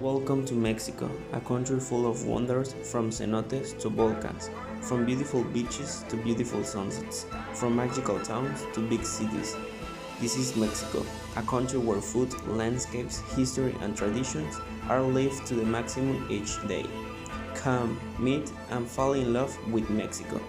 Welcome to Mexico, a country full of wonders from cenotes to volcans, from beautiful beaches to beautiful sunsets, from magical towns to big cities. This is Mexico, a country where food, landscapes, history, and traditions are lived to the maximum each day. Come, meet, and fall in love with Mexico.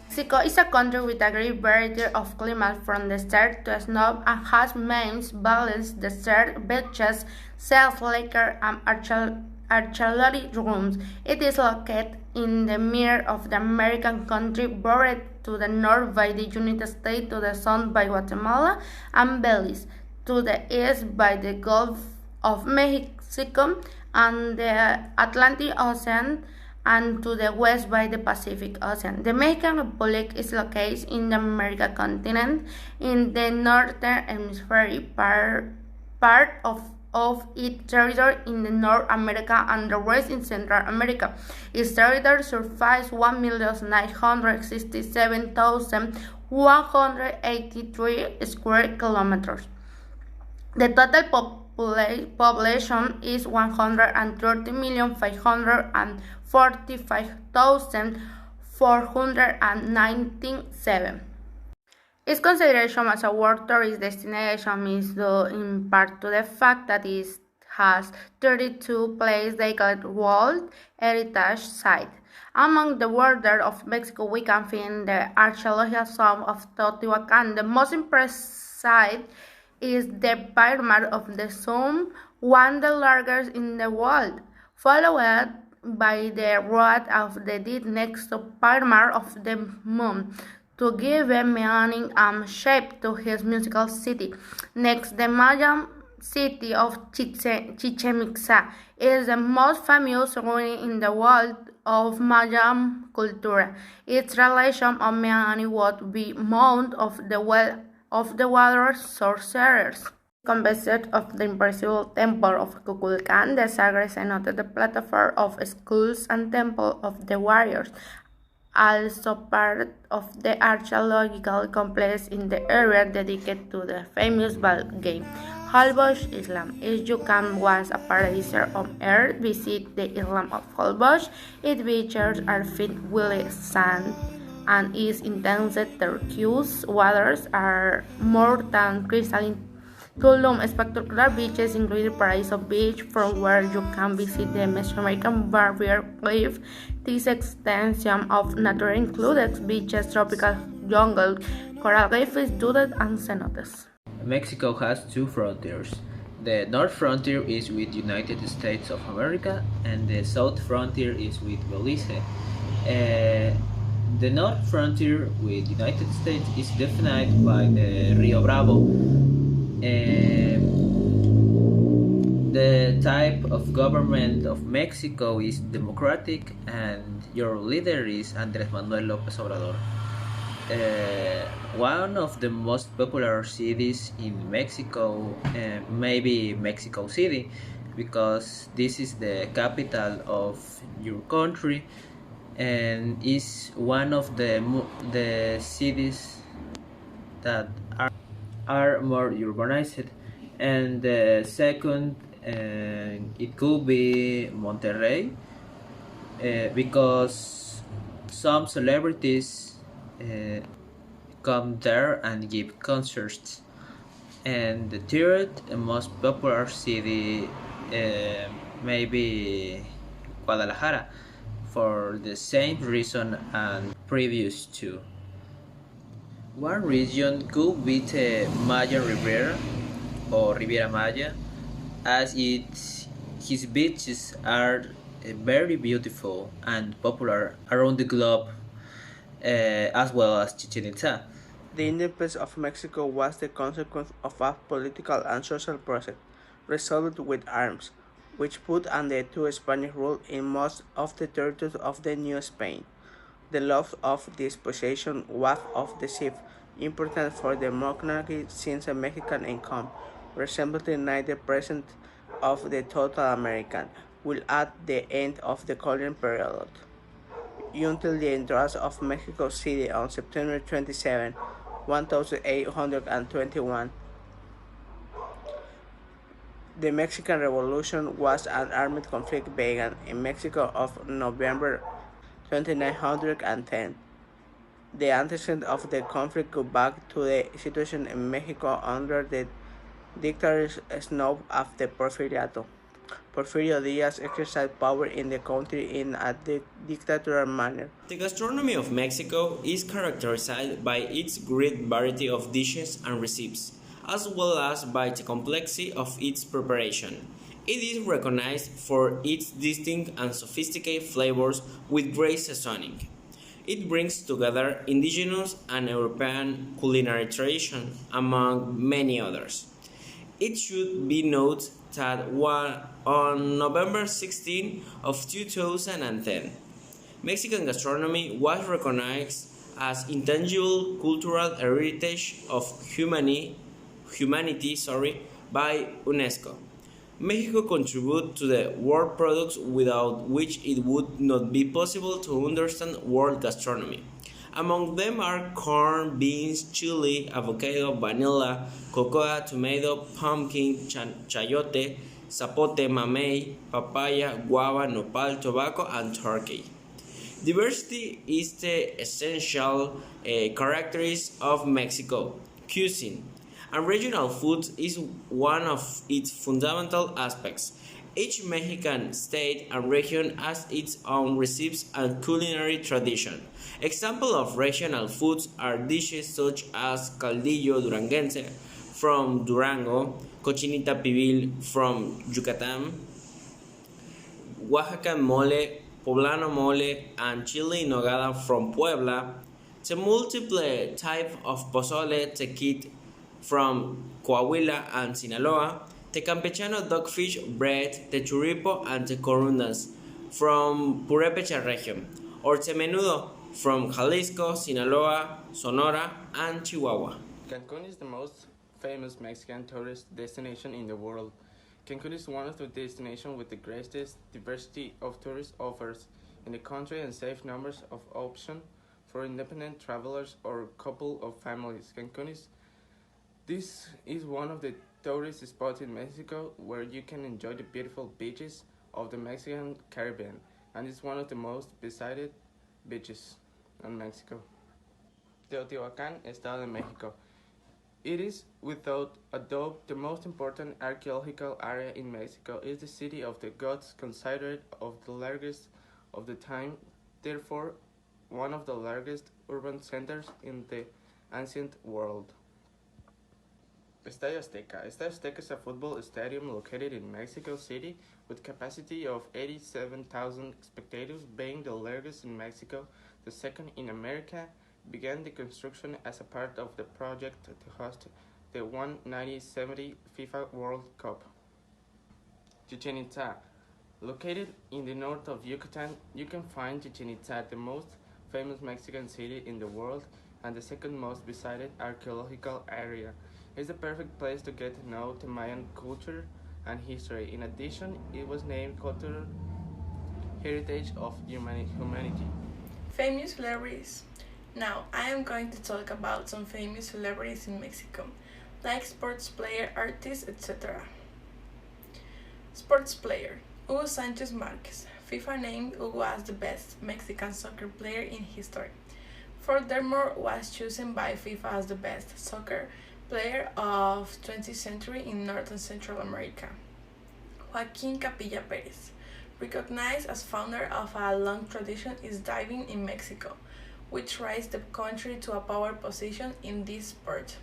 Mexico is a country with a great variety of climate from desert to snow and has mountains, valleys, desert, beaches, salt liquor, and artillery rooms. It is located in the middle of the American country, bordered to the north by the United States, to the south by Guatemala and Belize, to the east by the Gulf of Mexico and the Atlantic Ocean, and to the west by the Pacific Ocean. The Mexican Republic is located in the American continent, in the northern hemisphere, part of its territory in the North America and the rest in Central America. Its territory surfaces 1,967,183 square kilometers. The total population is 130,545,497. Its consideration as a world tourist destination is due in part to the fact that it has 32 places declared World Heritage Sites. Among the wonders of Mexico, we can find the archaeological site of Teotihuacan. The most impressive site is the Pyramid of the Sun, one of the largest in the world, followed by the Road of the Dead next to Pyramid of the Moon, to give a meaning and shape to his musical city. Next, the Mayan city of Chichen Itza is the most famous ruin in the world of Mayan culture. Its relation of meaning would be Mount of the Water Sorcerers. Convinced of the impressive temple of Kukulkan, the sacred cenote, the platform of schools and temple of the warriors, also part of the archaeological complex in the area dedicated to the famous ball game. Holbox Islam. If you can was a paradise on earth, visit the Island of Holbox. Its beaches are filled with sand and its intense turquoise waters are more than crystalline. Tulum spectacular beaches include Paraiso Beach, from where you can visit the Mesoamerican Barrier Reef. This extension of nature includes beaches, tropical jungle, coral reefs, dunes, and cenotes. Mexico has two frontiers. The north frontier is with the United States of America, and the south frontier is with Belize. The north frontier with the United States is defined by the Rio Bravo. The type of government of Mexico is democratic, and your leader is Andrés Manuel López Obrador. One of the most popular cities in Mexico may be Mexico City, because this is the capital of your country and is one of the cities that are more urbanized. And the second, it could be Monterrey, because some celebrities come there and give concerts. And the third most popular city may be Guadalajara, for the same reason and previous two. One region could be the Maya Riviera or Riviera Maya, as his beaches are very beautiful and popular around the globe, as well as Chichen Itza. The independence of Mexico was the consequence of a political and social process resolved with arms, which put an end to Spanish rule in most of the territories of the New Spain. The loss of this possession was of decisive importance for the monarchy, since the Mexican income, resembling 90% of the total American, will at the end of the colonial period. Until the entrance of Mexico City on September 27, 1821, The Mexican Revolution was an armed conflict began in Mexico of November 2910. The antecedent of the conflict go back to the situation in Mexico under the dictatorship of the Porfiriato. Porfirio Diaz exercised power in the country in a dictatorial manner. The gastronomy of Mexico is characterized by its great variety of dishes and recipes, as well as by the complexity of its preparation. It is recognized for its distinct and sophisticated flavors with great seasoning. It brings together indigenous and European culinary tradition, among many others. It should be noted that on November 16 of 2010, Mexican gastronomy was recognized as intangible cultural heritage of humanity by UNESCO. Mexico contributes to the world products without which it would not be possible to understand world gastronomy. Among them are corn, beans, chili, avocado, vanilla, cocoa, tomato, pumpkin, chayote, zapote, mamey, papaya, guava, nopal, tobacco, and turkey. Diversity is the essential characteristic of Mexico cuisine, and regional food is one of its fundamental aspects. Each Mexican state and region has its own recipes and culinary tradition. Examples of regional foods are dishes such as caldillo duranguense from Durango, cochinita pibil from Yucatan, Oaxacan mole, poblano mole, and chile en nogada from Puebla, the multiple type of pozole tequit from Coahuila and Sinaloa, the campechano dogfish bread, the churipo, and the corundas from Purépecha region, or the menudo from Jalisco, Sinaloa, Sonora, and Chihuahua. Cancun is the most famous Mexican tourist destination in the world. Cancun is one of the destinations with the greatest diversity of tourist offers in the country and safe numbers of options for independent travelers or couple of families. This is one of the tourist spots in Mexico where you can enjoy the beautiful beaches of the Mexican Caribbean, and it's one of the most visited beaches in Mexico. Teotihuacan, Estado de Mexico. It is, without a doubt, the most important archaeological area in Mexico. It is the city of the gods, considered of the largest of the time, therefore one of the largest urban centers in the ancient world. Estadio Azteca. Estadio Azteca is a football stadium located in Mexico City with capacity of 87,000 spectators, being the largest in Mexico, the second in America. Began the construction as a part of the project to host the 1970 FIFA World Cup. Chichen Itza. Located in the north of Yucatan, you can find Chichen Itza, the most famous Mexican city in the world and the second most visited archaeological area. It's the perfect place to get to know the Mayan culture and history. In addition, it was named Cultural Heritage of Humanity. Famous celebrities. Now, I am going to talk about some famous celebrities in Mexico, like sports player, artists, etc. Sports player. Hugo Sanchez Marquez. FIFA named Hugo as the best Mexican soccer player in history. Furthermore, was chosen by FIFA as the best soccer player of 20th century in North and Central America. Joaquin Capilla Perez. Recognized as founder of a long tradition is diving in Mexico, which raised the country to a power position in this sport.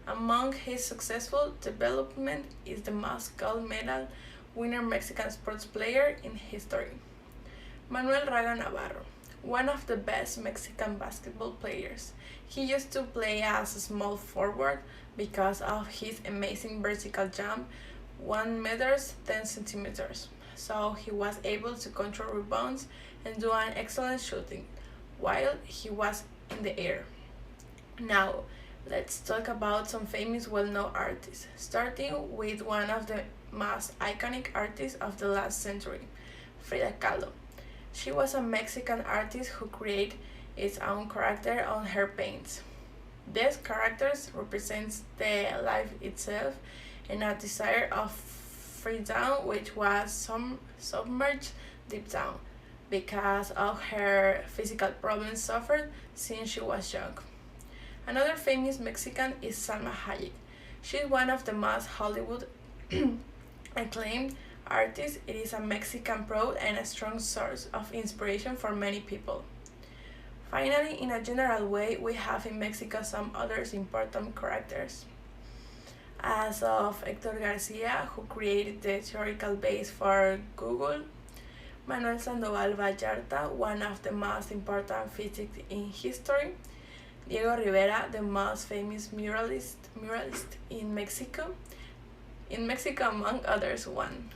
Among his successful development is the most gold medal winner Mexican sports player in history. Manuel Raga Navarro, one of the best Mexican basketball players. He used to play as a small forward because of his amazing vertical jump, 1 meter 10 centimeters. So he was able to control rebounds and do an excellent shooting while he was in the air. Now, let's talk about some famous well-known artists, starting with one of the most iconic artists of the last century, Frida Kahlo. She was a Mexican artist who created its own character on her paints. These characters represent the life itself and a desire of free down, which was submerged deep down because of her physical problems suffered since she was young. Another famous Mexican is Salma Hayek. She is one of the most Hollywood acclaimed artists. It is a Mexican proud and a strong source of inspiration for many people. Finally, in a general way, we have in Mexico some other important characters. As of Hector Garcia, who created the theoretical base for Google, Manuel Sandoval Vallarta, one of the most important physicists in history, Diego Rivera, the most famous muralist in Mexico among others one.